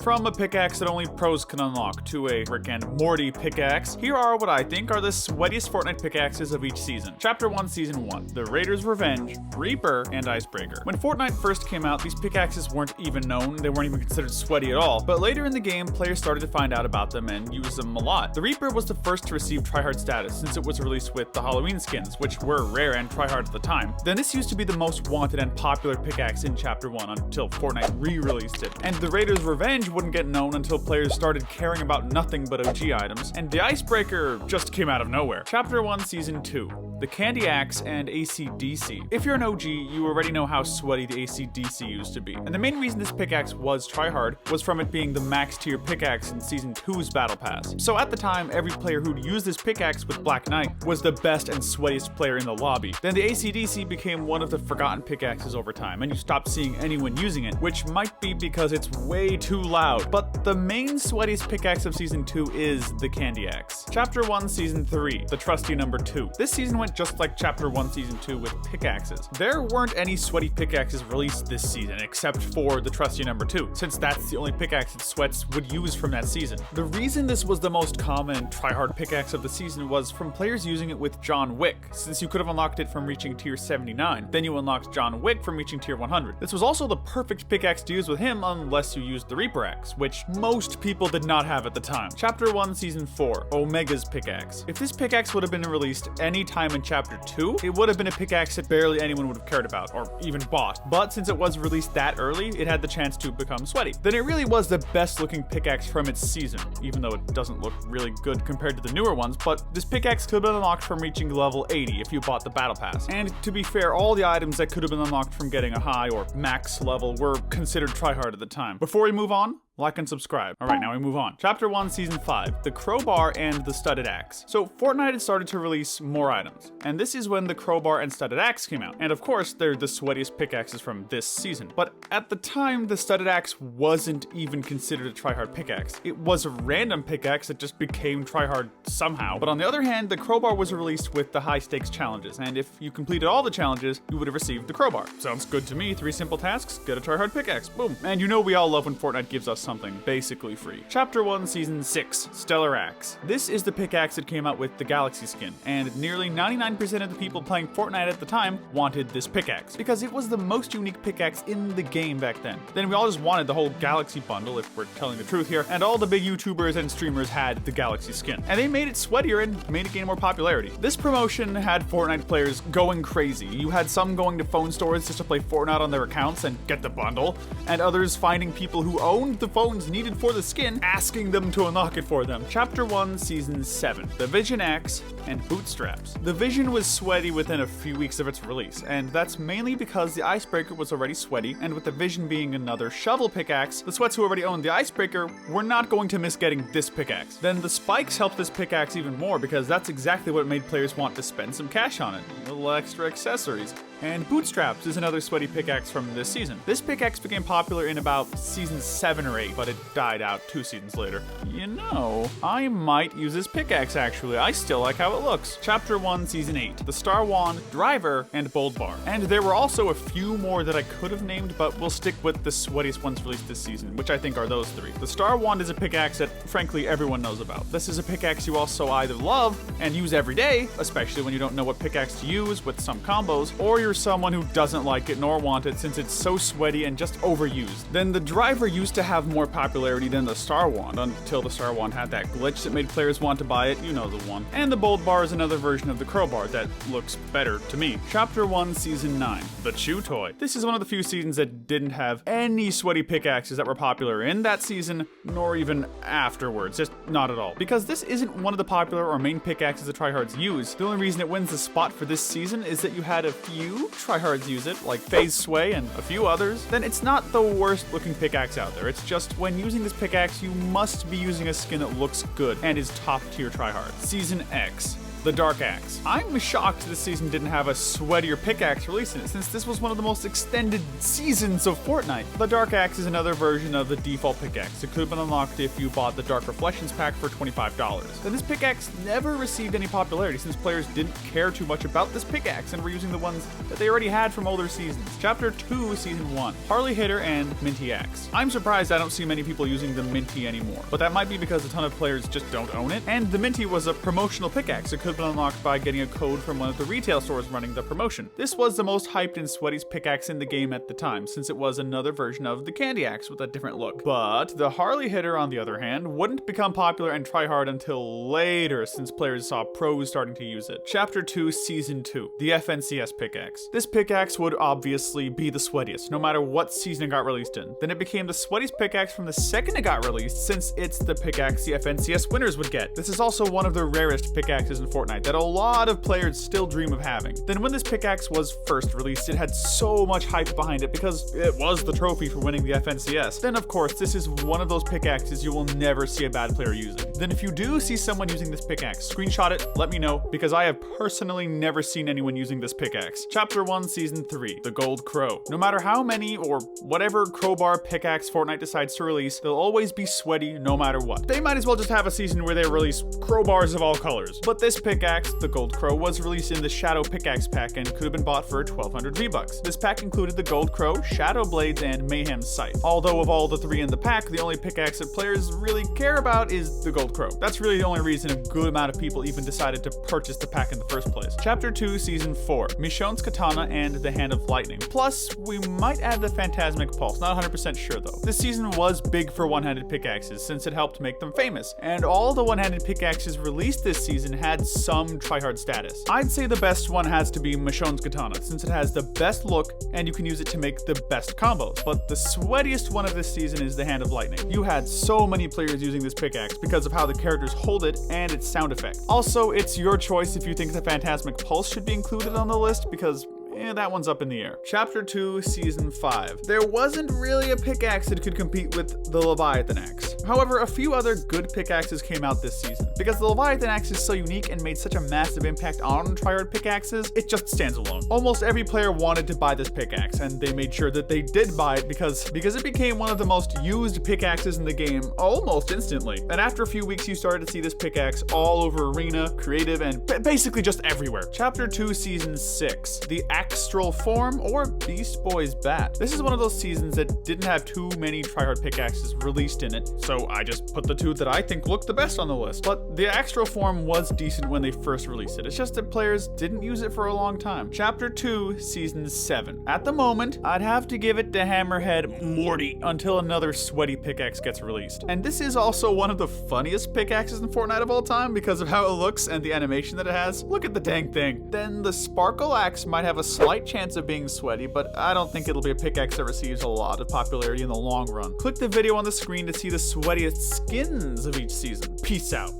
From a pickaxe that only pros can unlock to a Rick and Morty pickaxe, here are what I think are the sweatiest Fortnite pickaxes of each season. Chapter 1, Season 1, The Raiders' Revenge, Reaper, and Icebreaker. When Fortnite first came out, these pickaxes weren't even known, they weren't even considered sweaty at all, but later in the game, players started to find out about them and use them a lot. The Reaper was the first to receive tryhard status since it was released with the Halloween skins, which were rare and tryhard at the time. Then this used to be the most wanted and popular pickaxe in Chapter 1 until Fortnite re-released it. And the Raiders' Revenge wouldn't get known until players started caring about nothing but OG items, and the Icebreaker just came out of nowhere. Chapter 1, Season 2, The Candy Axe and AC/DC. If you're an OG, you already know how sweaty the AC/DC used to be, and the main reason this pickaxe was tryhard was from it being the max tier pickaxe in Season 2's Battle Pass. So at the time, every player who'd used this pickaxe with Black Knight was the best and sweatiest player in the lobby. Then the AC/DC became one of the forgotten pickaxes over time, and you stopped seeing anyone using it, which might be because it's way too loud. But the main sweatiest pickaxe of Season 2 is the Candy Axe. Chapter 1, Season 3, The Trusty Number 2. This season went just like Chapter 1, Season 2 with pickaxes. There weren't any sweaty pickaxes released this season except for the Trusty Number 2, since that's the only pickaxe that sweats would use from that season. The reason this was the most common and tryhard pickaxe of the season was from players using it with John Wick, since you could have unlocked it from reaching tier 79, then you unlocked John Wick from reaching tier 100. This was also the perfect pickaxe to use with him unless you used the Reaper Axe, which most people did not have at the time. Chapter 1, Season 4, Omega's Pickaxe. If this pickaxe would have been released any time in Chapter 2, it would have been a pickaxe that barely anyone would have cared about, or even bought. But since it was released that early, it had the chance to become sweaty. Then it really was the best looking pickaxe from its season, even though it doesn't look really good compared to the newer ones, but this pickaxe could have been unlocked from reaching level 80 if you bought the Battle Pass. And to be fair, all the items that could have been unlocked from getting a high or max level were considered tryhard at the time. Before we move on, like and subscribe. Alright, now we move on. Chapter 1, Season 5, The Crowbar and the Studded Axe. So Fortnite had started to release more items, and this is when the Crowbar and Studded Axe came out. And of course, they're the sweatiest pickaxes from this season. But at the time, the Studded Axe wasn't even considered a tryhard pickaxe. It was a random pickaxe that just became tryhard somehow. But on the other hand, the Crowbar was released with the high stakes challenges, and if you completed all the challenges, you would have received the Crowbar. Sounds good to me. 3 simple tasks, get a tryhard pickaxe, boom. And you know we all love when Fortnite gives us something basically free. Chapter 1, Season 6, Stellar Axe. This is the pickaxe that came out with the Galaxy skin, and nearly 99% of the people playing Fortnite at the time wanted this pickaxe, because it was the most unique pickaxe in the game back then. Then we all just wanted the whole Galaxy bundle, if we're telling the truth here, and all the big YouTubers and streamers had the Galaxy skin. And they made it sweatier and made it gain more popularity. This promotion had Fortnite players going crazy. You had some going to phone stores just to play Fortnite on their accounts and get the bundle, and others finding people who owned the phones needed for the skin, asking them to unlock it for them. Chapter 1, Season 7, The Vision Axe and Bootstraps. The Vision was sweaty within a few weeks of its release, and that's mainly because the Icebreaker was already sweaty, and with the Vision being another shovel pickaxe, the sweats who already owned the Icebreaker were not going to miss getting this pickaxe. Then the spikes helped this pickaxe even more, because that's exactly what made players want to spend some cash on it. Little extra accessories. And Bootstraps is another sweaty pickaxe from this season. This pickaxe became popular in about Season 7 or 8, but it died out 2 seasons later. You know, I might use this pickaxe actually. I still like how it looks. Chapter 1, Season 8, The Star Wand, Driver, and Bold Bar. And there were also a few more that I could have named, but we'll stick with the sweatiest ones released this season, which I think are those 3. The Star Wand is a pickaxe that, frankly, everyone knows about. This is a pickaxe you also either love and use every day, especially when you don't know what pickaxe to use with some combos, or you're someone who doesn't like it nor want it since it's so sweaty and just overused. Then the Driver used to have more popularity than the Star Wand until the Star Wand had that glitch that made players want to buy it, you know the one. And the Bold Bar is another version of the Crowbar that looks better to me. Chapter 1, Season 9, The Chew Toy. This is one of the few seasons that didn't have any sweaty pickaxes that were popular in that season, nor even afterwards, just not at all. Because this isn't one of the popular or main pickaxes that tryhards use. The only reason it wins the spot for this season is that you had a few tryhards use it, like Phase Sway and a few others. Then it's not the worst looking pickaxe out there. It's just when using this pickaxe, you must be using a skin that looks good and is top tier tryhard. Season X, the Dark Axe. I'm shocked this season didn't have a sweatier pickaxe released in it, since this was one of the most extended seasons of Fortnite. The Dark Axe is another version of the default pickaxe. It could have been unlocked if you bought the Dark Reflections pack for $25. Then this pickaxe never received any popularity since players didn't care too much about this pickaxe and were using the ones that they already had from older seasons. Chapter 2, Season 1, Harley Hitter and Minty Axe. I'm surprised I don't see many people using the Minty anymore, but that might be because a ton of players just don't own it. And the Minty was a promotional pickaxe. It could have been unlocked by getting a code from one of the retail stores running the promotion. This was the most hyped and sweatiest pickaxe in the game at the time, since it was another version of the Candy Axe with a different look. But the Harley Hitter, on the other hand, wouldn't become popular and try hard until later, since players saw pros starting to use it. Chapter 2, Season 2, the FNCS Pickaxe. This pickaxe would obviously be the sweatiest, no matter what season it got released in. Then it became the sweatiest pickaxe from the second it got released, since it's the pickaxe the FNCS winners would get. This is also one of the rarest pickaxes in Fortnite that a lot of players still dream of having. Then when this pickaxe was first released, it had so much hype behind it because it was the trophy for winning the FNCS. Then of course, this is one of those pickaxes you will never see a bad player using. Then if you do see someone using this pickaxe, screenshot it, let me know, because I have personally never seen anyone using this pickaxe. Chapter 1, Season 3, the Gold Crow. No matter how many or whatever crowbar pickaxe Fortnite decides to release, they'll always be sweaty no matter what. They might as well just have a season where they release crowbars of all colors. But this pickaxe, the Gold Crow, was released in the Shadow Pickaxe pack and could have been bought for 1,200 V-Bucks. This pack included the Gold Crow, Shadow Blades, and Mayhem Scythe. Although of all the three in the pack, the only pickaxe that players really care about is the Gold Crow. That's really the only reason a good amount of people even decided to purchase the pack in the first place. Chapter 2, Season 4, Michonne's Katana and the Hand of Lightning. Plus, we might add the Phantasmic Pulse, not 100% sure though. This season was big for one-handed pickaxes since it helped make them famous, and all the one-handed pickaxes released this season had some tryhard status. I'd say the best one has to be Michonne's Katana, since it has the best look and you can use it to make the best combos. But the sweatiest one of this season is the Hand of Lightning. You had so many players using this pickaxe because of how the characters hold it and its sound effect. Also, it's your choice if you think the Phantasmic Pulse should be included on the list, because that one's up in the air. Chapter 2, Season 5. There wasn't really a pickaxe that could compete with the Leviathan Axe. However, a few other good pickaxes came out this season. Because the Leviathan Axe is so unique and made such a massive impact on tryhard pickaxes, it just stands alone. Almost every player wanted to buy this pickaxe, and they made sure that they did buy it because it became one of the most used pickaxes in the game almost instantly. And after a few weeks, you started to see this pickaxe all over Arena, Creative, and basically just everywhere. Chapter 2, Season 6, the Astral Form, or Beast Boy's Bat. This is one of those seasons that didn't have too many tryhard pickaxes released in it, so I just put the two that I think look the best on the list. But the Astral Form was decent when they first released it. It's just that players didn't use it for a long time. Chapter 2, Season 7. At the moment, I'd have to give it to Hammerhead Morty until another sweaty pickaxe gets released. And this is also one of the funniest pickaxes in Fortnite of all time because of how it looks and the animation that it has. Look at the dang thing. Then the Sparkle Axe might have a slight chance of being sweaty, but I don't think it'll be a pickaxe that receives a lot of popularity in the long run. Click the video on the screen to see the sweatiest skins of each season. Peace out.